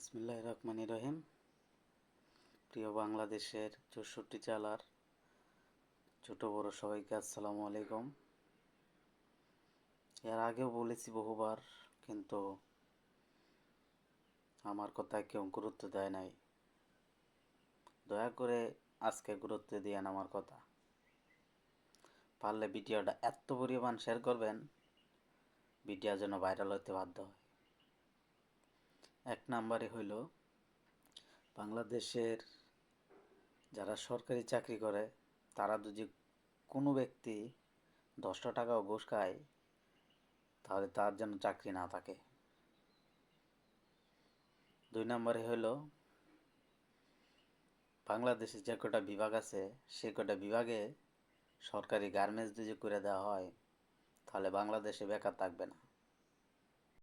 বিসমিল্লাহির রহমানির রহিম। প্রিয় বাংলাদেশের 64 জেলার ছোট বড় সবাইকে আসসালামু আলাইকুম। এর আগেও বলেছি বহুবার, কিন্তু আমার কথায় কেউ গুরুত্ব দেয় নাই। দয়া করে আজকে গুরুত্ব দিয়েন আমার কথা। পারলে ভিডিওটা এত পরিমাণ শেয়ার করবেন, ভিডিও যেন ভাইরাল হতে বাধ্য হয়। এক নম্বরে হইল, বাংলাদেশের যারা সরকারি চাকরি করে তারা যদি কোনো ব্যক্তি 10টা টাকাও ঘুষ খায়, তাহলে তার যেন চাকরি না থাকে। 2 নম্বরে হইল, বাংলাদেশে যে কটা বিভাগ আছে সে কটা বিভাগে সরকারি গার্মেন্টস যদি করে দেওয়া হয়, তাহলে বাংলাদেশে বেকার থাকবে না।